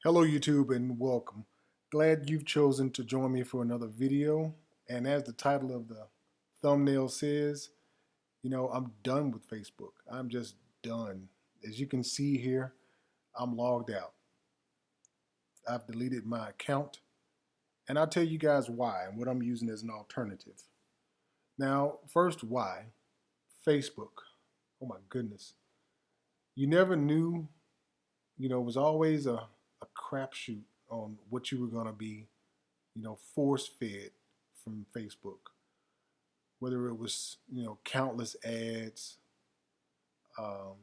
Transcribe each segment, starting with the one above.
Hello YouTube and welcome. Glad you've chosen to join me for another video. And as the title of the thumbnail says, I'm done with Facebook. I'm just done. As you can see here, I'm logged out. I've deleted my account and I'll tell you guys why and what I'm using as an alternative. Now, first, why? Facebook. Oh my goodness. You never knew, it was always a crapshoot on what you were going to be force fed from Facebook. Whether it was, countless ads, um,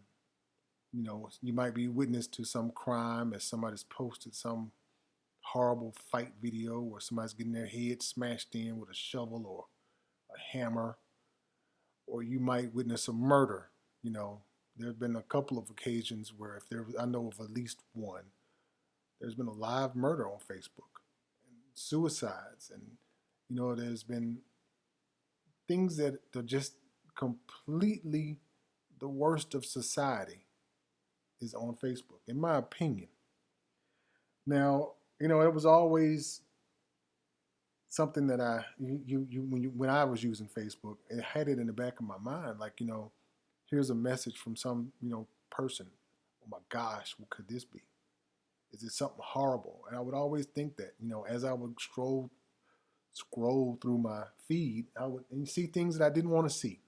you might be witness to some crime as somebody's posted some horrible fight video where somebody's getting their head smashed in with a shovel or a hammer, or you might witness a murder. There have been a couple of occasions where I know of at least one, there's been a live murder on Facebook, and suicides, and there's been things that are just completely the worst of society is on Facebook, in my opinion. Now, it was always something that when I was using Facebook, it had it in the back of my mind, like, here's a message from some, person. Oh my gosh, what could this be? Is it something horrible? And I would always think that, as I would scroll through my feed, I would and see things that I didn't want to see.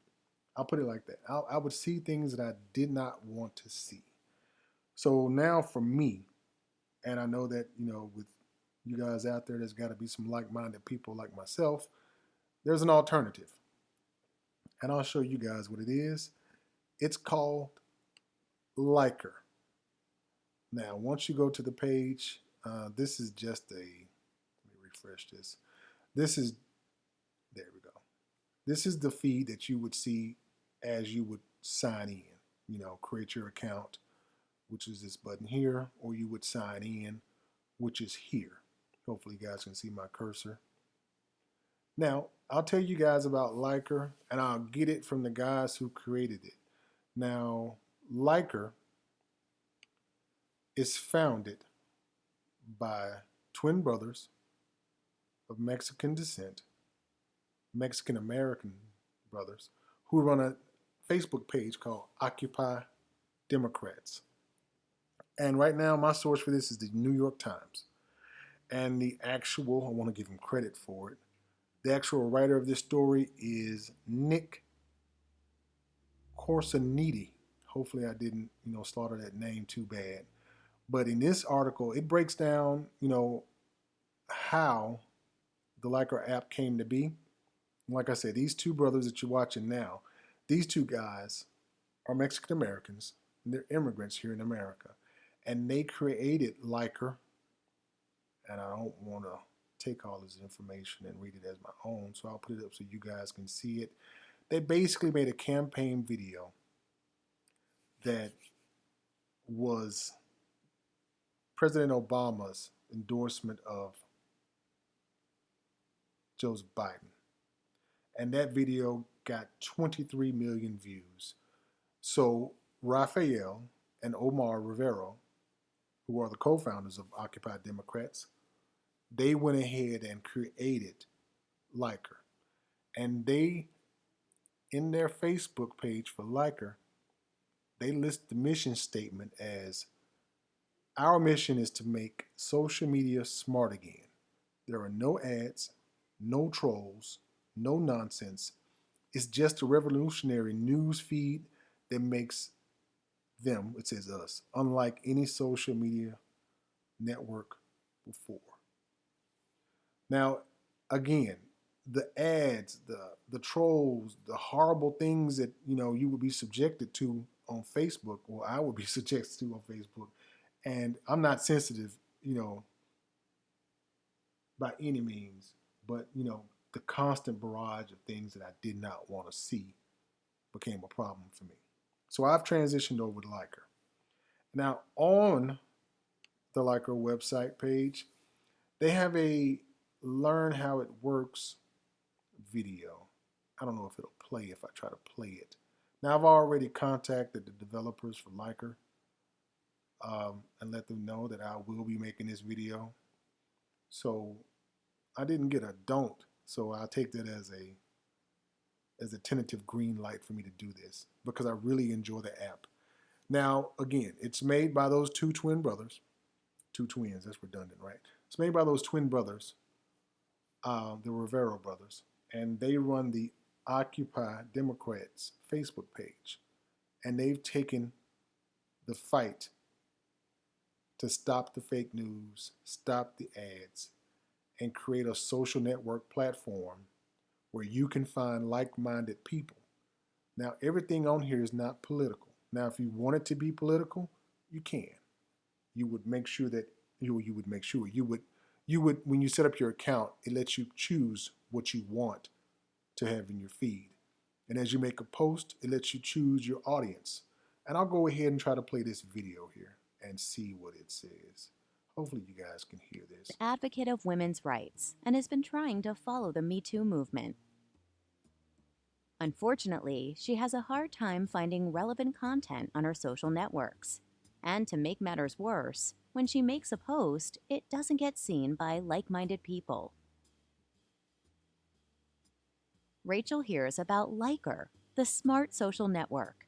I'll put it like that. I would see things that I did not want to see. So now for me, and I know that, with you guys out there, there's got to be some like-minded people like myself. There's an alternative. And I'll show you guys what it is. It's called Liker. Now, once you go to the page, this is just let me refresh this. There we go. This is the feed that you would see as you would sign in, create your account, which is this button here, or you would sign in, which is here. Hopefully you guys can see my cursor. Now, I'll tell you guys about Liker, and I'll get it from the guys who created it. Now, Liker is founded by twin brothers of Mexican descent, Mexican American brothers, who run a Facebook page called Occupy Democrats. And right now, my source for this is the New York Times. And I want to give him credit for it. The actual writer of this story is Nick Corsaniti. Hopefully I didn't, slaughter that name too bad. But in this article, it breaks down, how the Liker app came to be. Like I said, these two brothers that you're watching now, these two guys are Mexican Americans, and they're immigrants here in America. And they created Liker, and I don't want to take all this information and read it as my own, so I'll put it up so you guys can see it. They basically made a campaign video that was President Obama's endorsement of Joseph Biden. And that video got 23 million views. So Rafael and Omar Rivero, who are the co-founders of Occupy Democrats, they went ahead and created Liker. And they, in their Facebook page for Liker, they list the mission statement as, our mission is to make social media smart again. There are no ads, no trolls, no nonsense. It's just a revolutionary news feed that makes them, it says us, unlike any social media network before. Now, again, the ads, the trolls, the horrible things that you would be subjected to on Facebook, or I would be subjected to on Facebook, and I'm not sensitive, by any means, but the constant barrage of things that I did not want to see became a problem for me. So I've transitioned over to Liker. Now on the Liker website page, they have a learn how it works video. I don't know if it'll play if I try to play it. Now I've already contacted the developers for Liker. and let them know that I will be making this video. So I didn't get a don't, so I'll take that as a tentative green light for me to do this because I really enjoy the app. Now, again, it's made by those two twin brothers. Two twins, that's redundant, right? It's made by those twin brothers, the Rivera brothers, and they run the Occupy Democrats Facebook page. And they've taken the fight to stop the fake news, stop the ads, and create a social network platform where you can find like-minded people. Now, everything on here is not political. Now, if you want it to be political, you can. You would make sure that you would make sure you would when you set up your account, it lets you choose what you want to have in your feed. And as you make a post, it lets you choose your audience. And I'll go ahead and try to play this video here and see what it says. Hopefully you guys can hear this. Advocate of women's rights and has been trying to follow the Me Too movement. Unfortunately, she has a hard time finding relevant content on her social networks. And to make matters worse, when she makes a post, it doesn't get seen by like-minded people. Rachel hears about Liker, the smart social network.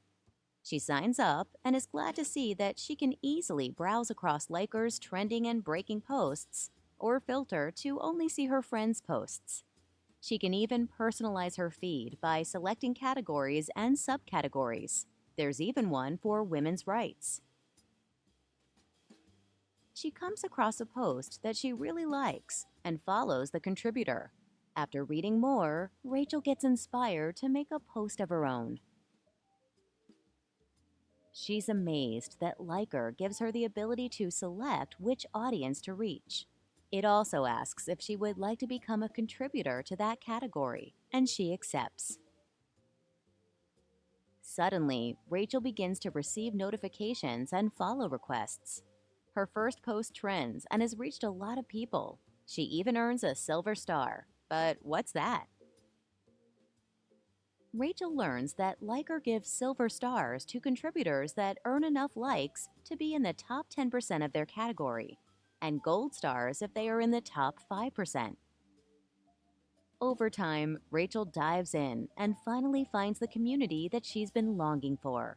She signs up and is glad to see that she can easily browse across Liker's trending and breaking posts or filter to only see her friends' posts. She can even personalize her feed by selecting categories and subcategories. There's even one for women's rights. She comes across a post that she really likes and follows the contributor. After reading more, Rachel gets inspired to make a post of her own. She's amazed that Liker gives her the ability to select which audience to reach. It also asks if she would like to become a contributor to that category, and she accepts. Suddenly, Rachel begins to receive notifications and follow requests. Her first post trends and has reached a lot of people. She even earns a silver star. But what's that? Rachel learns that Liker gives silver stars to contributors that earn enough likes to be in the top 10% of their category, and gold stars if they are in the top 5%. Over time, Rachel dives in and finally finds the community that she's been longing for.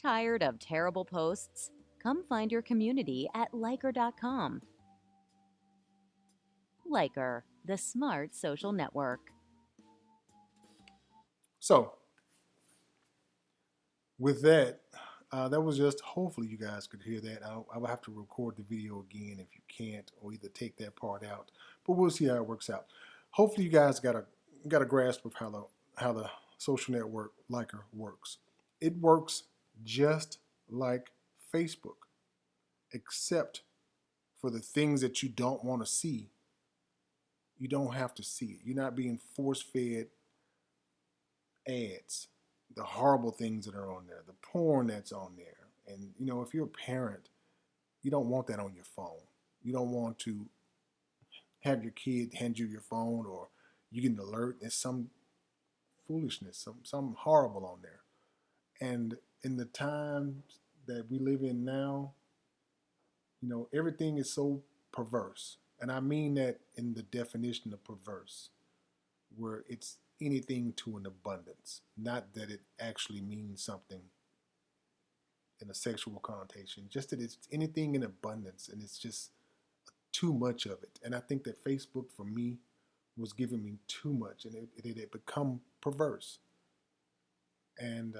Tired of terrible posts? Come find your community at Liker.com. Liker, the smart social network. So, with that, that was just, hopefully you guys could hear that. I will have to record the video again if you can't, or either take that part out. But we'll see how it works out. Hopefully you guys got a grasp of how the social network Liker works. It works just like Facebook, except for the things that you don't want to see. You don't have to see it. You're not being force-fed ads, the horrible things that are on there, the porn that's on there. And, you know, if you're a parent, you don't want that on your phone. You don't want to have your kid hand you your phone, or you get an alert. There's some foolishness, some horrible on there. And in the times that we live in now, you know, everything is so perverse. And I mean that in the definition of perverse, where it's anything to an abundance, not that it actually means something in a sexual connotation, just that it's anything in abundance, and it's just too much of it. And I think that Facebook, for me, was giving me too much, and it had become perverse. And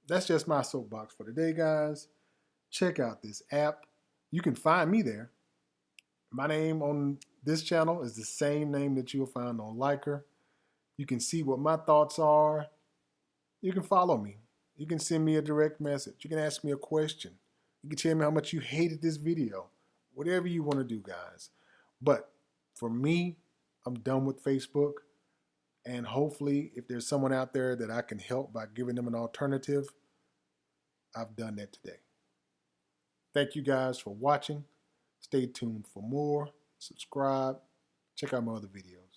that's just my soapbox for today, guys. Check out this app. You can find me there. My name on this channel is the same name that you'll find on Liker. You can see what my thoughts are. You can follow me. You can send me a direct message. You can ask me a question. You can tell me how much you hated this video. Whatever you want to do, guys. But for me, I'm done with Facebook. And hopefully, if there's someone out there that I can help by giving them an alternative, I've done that today. Thank you guys for watching. Stay tuned for more. Subscribe. Check out my other videos.